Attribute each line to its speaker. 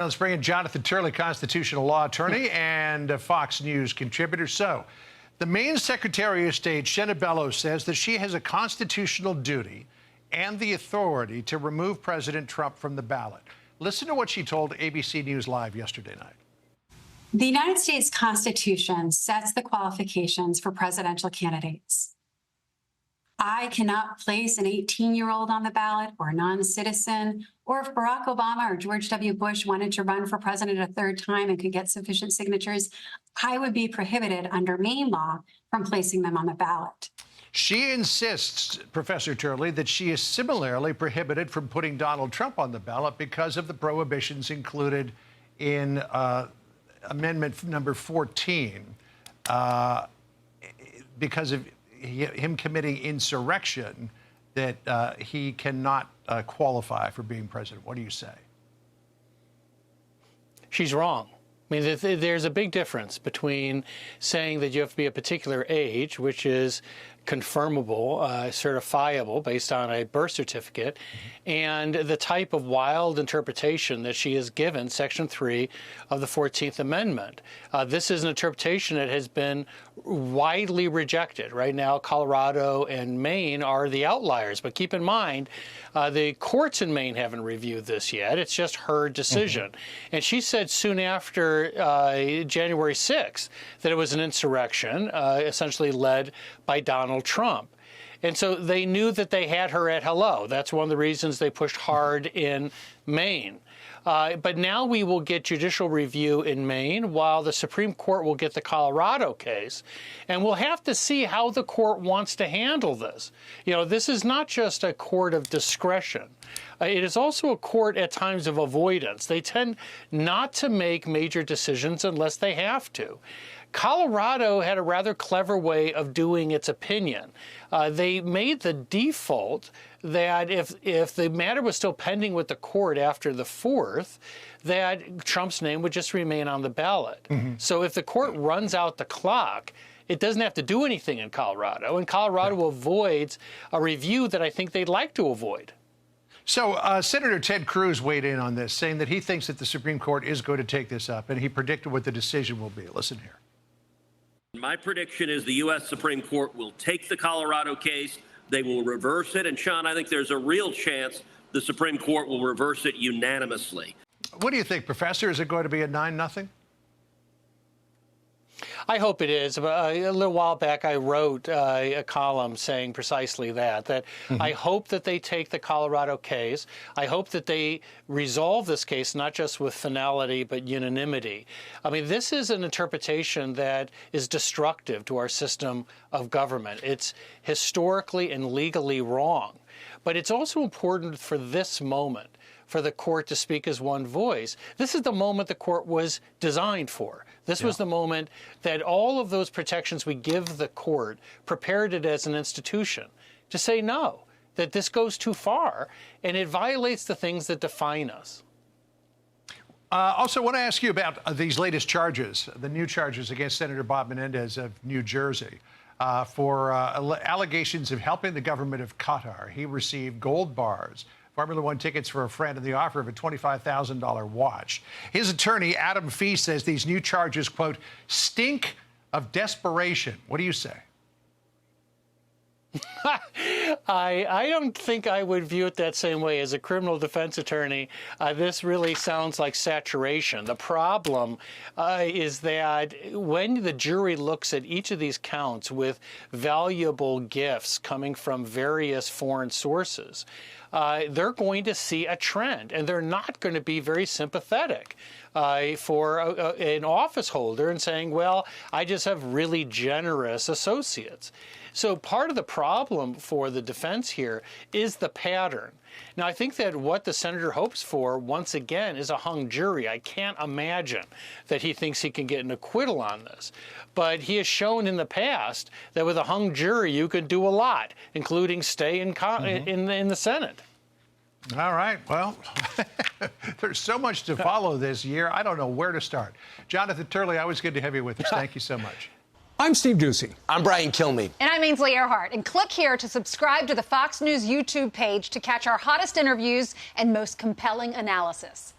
Speaker 1: Let's bring in Jonathan Turley, constitutional law attorney and a Fox News contributor. So, the Maine Secretary of State, Shenna Bellows, says that she has a constitutional duty and the authority to remove President Trump from the ballot. Listen to what she told ABC News Live yesterday night.
Speaker 2: The United States Constitution sets the qualifications for presidential candidates. I cannot place an 18-year-old on the ballot or a non-citizen, or if Barack Obama or George W. Bush wanted to run for president a third time and could get sufficient signatures, I would be prohibited under Maine law from placing them on the ballot.
Speaker 1: She insists, Professor Turley, that she is similarly prohibited from putting Donald Trump on the ballot because of the prohibitions included in Amendment number 14, because of him committing insurrection, that he cannot qualify for being president. What do you say?
Speaker 3: She's wrong. I mean, there's a big difference between saying that you have to be a particular age, which is confirmable, certifiable based on a birth certificate, and the type of wild interpretation that she has given, Section 3 of the 14th Amendment. This is an interpretation that has been widely rejected. Right now, Colorado and Maine are the outliers, but keep in mind, the courts in Maine haven't reviewed this yet. It's just her decision. And she said soon after January 6th that it was an insurrection, essentially led by Donald Trump. And so they knew that they had her at hello. That's one of the reasons they pushed hard in Maine. But now we will get judicial review in Maine, while the Supreme Court will get the Colorado case. And we'll have to see how the court wants to handle this. You know, this is not just a court of discretion. It is also a court at times of avoidance. They tend not to make major decisions unless they have to. Colorado had a rather clever way of doing its opinion. They made the default that if the matter was still pending with the court after the 4th, that Trump's name would just remain on the ballot. So if the court runs out the clock, it doesn't have to do anything in Colorado, and Colorado avoids a review that I think they'd like to avoid.
Speaker 1: So Senator Ted Cruz weighed in on this, saying that he thinks that the Supreme Court is going to take this up, and he predicted what the decision will be. Listen here.
Speaker 4: My prediction is the U.S. Supreme Court will take the Colorado case. They will reverse it. And, Sean, I think there's a real chance the Supreme Court will reverse it unanimously.
Speaker 1: What do you think, Professor? Is it going to be a 9-0?
Speaker 3: I hope it is. A little while back, I wrote a column saying precisely that I hope that they take the Colorado case. I hope that they resolve this case not just with finality, but unanimity. I mean, this is an interpretation that is destructive to our system of government. It's historically and legally wrong. But it's also important for this moment for the court to speak as one voice. This is the moment the court was designed for. This was the moment that all of those protections we give the court prepared it as an institution to say no, that this goes too far and it violates the things that define us.
Speaker 1: Also, I want to ask you about these latest charges, the new charges against Senator Bob Menendez of New Jersey for allegations of helping the government of Qatar. He received gold bars, Formula One tickets for a friend, and the offer of a $25,000 watch. His attorney, Adam Fee, says these new charges, quote, stink of desperation. What do you say?
Speaker 3: I don't think I would view it that same way. As a criminal defense attorney, this really sounds like saturation. The problem is that when the jury looks at each of these counts with valuable gifts coming from various foreign sources, they're going to see a trend, and they're not going to be very sympathetic for an office holder and saying, well, I just have really generous associates. So part of the problem for the defense here is the pattern. Now, I think that what the senator hopes for, once again, is a hung jury. I can't imagine that he thinks he can get an acquittal on this. But he has shown in the past that with a hung jury, you can do a lot, including stay in the Senate.
Speaker 1: All right. Well, there's so much to follow this year. I don't know where to start. Jonathan Turley, always good to have you with us. Thank you so much.
Speaker 5: I'm Steve Doocy.
Speaker 6: I'm Brian Kilmeade.
Speaker 7: And I'm Ainsley Earhart. And click here to subscribe to the Fox News YouTube page to catch our hottest interviews and most compelling analysis.